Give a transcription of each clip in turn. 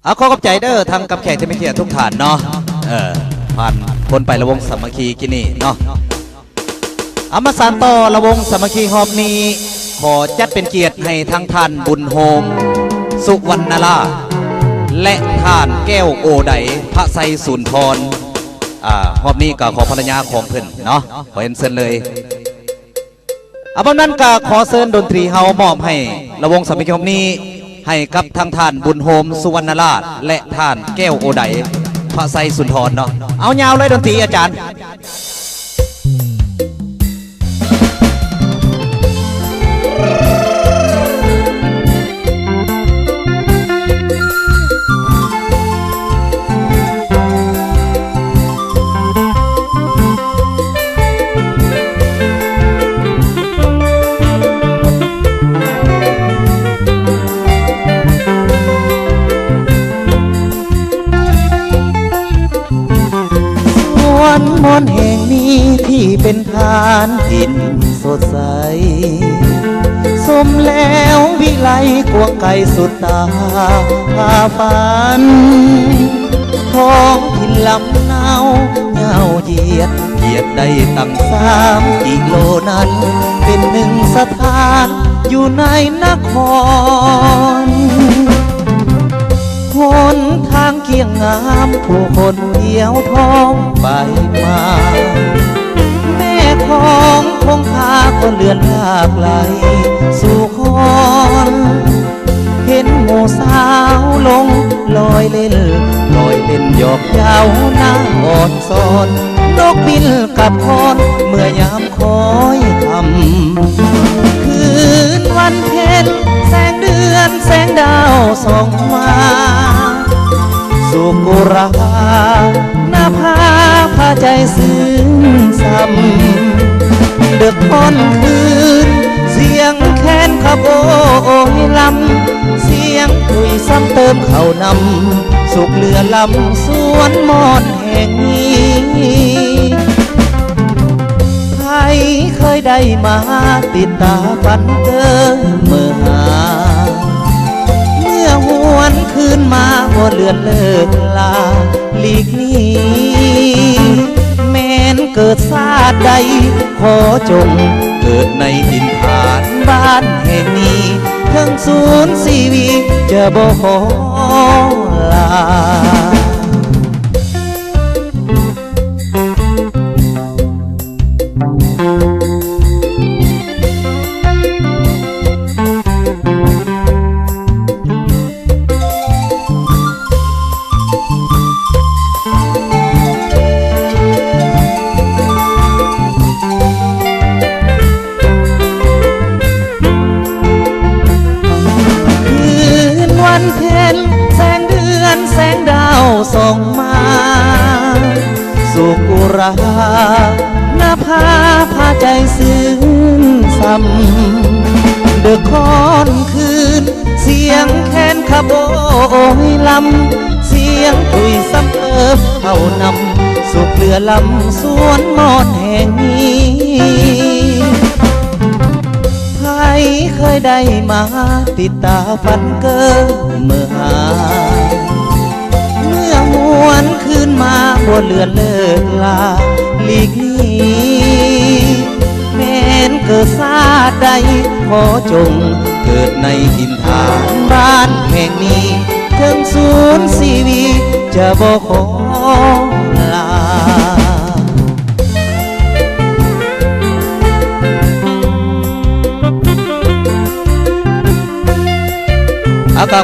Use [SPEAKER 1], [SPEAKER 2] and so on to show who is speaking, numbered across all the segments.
[SPEAKER 1] ขอขอบใจเด้อทางกับแขกที่ไม่เกียรติทุกฐานเนาะผ่านคนไประวงสามัคคีกินนี่เนาะอามาสานต่อระวงสามัคคีหอบนี้ขอจัดเป็นเกียรติให้ทั้งท่านบุญโฮมสุวรรณลาและท่านแก้วโอไดพระไซสุนทรหอบนี้ก็ขอภรรยาของเพิ่นเนาะขอเห็นเซินเลยบัดนั้นก็ขอเชิญดนตรีเฮามอบให้ระวงสามัคคีหอบนี้ให้กับทางท่านบุญโฮมสุวรรณราชและท่านแก้วโอไดพระไซสุนทรเนาะเอายาวเลยดนตรีอาจารย์มนต์แห่งนี้ที่เป็นทานดินสดใสสมแล้ววิไลกวงไก่สุดตาพาฝันท้องถิ่นลำนาวเงาเหยียดเกียรติได้ตั้ง3 กิโลนั้นเป็นหนึ่งสถานอยู่ในนครคนทางเคียงงามผู้คนเที่ยวท้องไปมาแม่ของคงพาคนเลือนลากไหลสู่คอนเห็นหมู่สาวลงลอยเล่นหยอกเย้าหน้าอ่อนซอนนกบินกับคอนเมื่อยามคอยคำคืนวันเพ็ญแสงเดือนแสงดาวส่องมาสุกุราหน้าผาพาใจซึ้งซ้ำดึกค่อนคืนเสียงแค้นขบโอยลำเสียงคุยซ้ำเติมเข้านำสุกเรือลำสวนมอนแห่งนี้ใครเคยได้มาติดตาฝันเกินเมื่อหาหวนคืนมาบ่เลือนเลิกลาหลีกนี้แม้นเกิดชาติใดขอจงเกิดในดินฐานบ้านแห่งนี้ทั้งศูนย์ชีวิตจะบ่ขอลาแสงเดือนแสงดาวส่องมาสุกุราหน้าผาพาใจซึ้งซ้ำเดือดค่อนคืนเสียงแค้นขบโอยลำเสียงคุยซ้ำเติมเข้านำสุกเรือลำสวนมอนแห่งนี้ใครเคยได้มาติดตาฝันเกินเมื่อหาเมื่อหวนคืนมาบ่เลือนเลิกลาหลีกนี้แม้นเกิดชาติใดขอจงเกิดในถิ่นฐานบ้านแห่งนี้ถึงศูนย์ชีวิตจะบ่ขอลา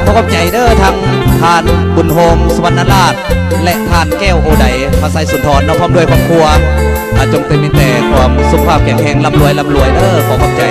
[SPEAKER 1] ขอขอบใจเด้อทางท่านบุญโฮมสุวรรณราชและท่านแก้วโอไดพระไซสุนทรน้อมพร้อมด้วยครอบครัวจงเต็มมีแต่ความสุขภาพแข็งแรงร่ำรวยเด้อขอขอบใจ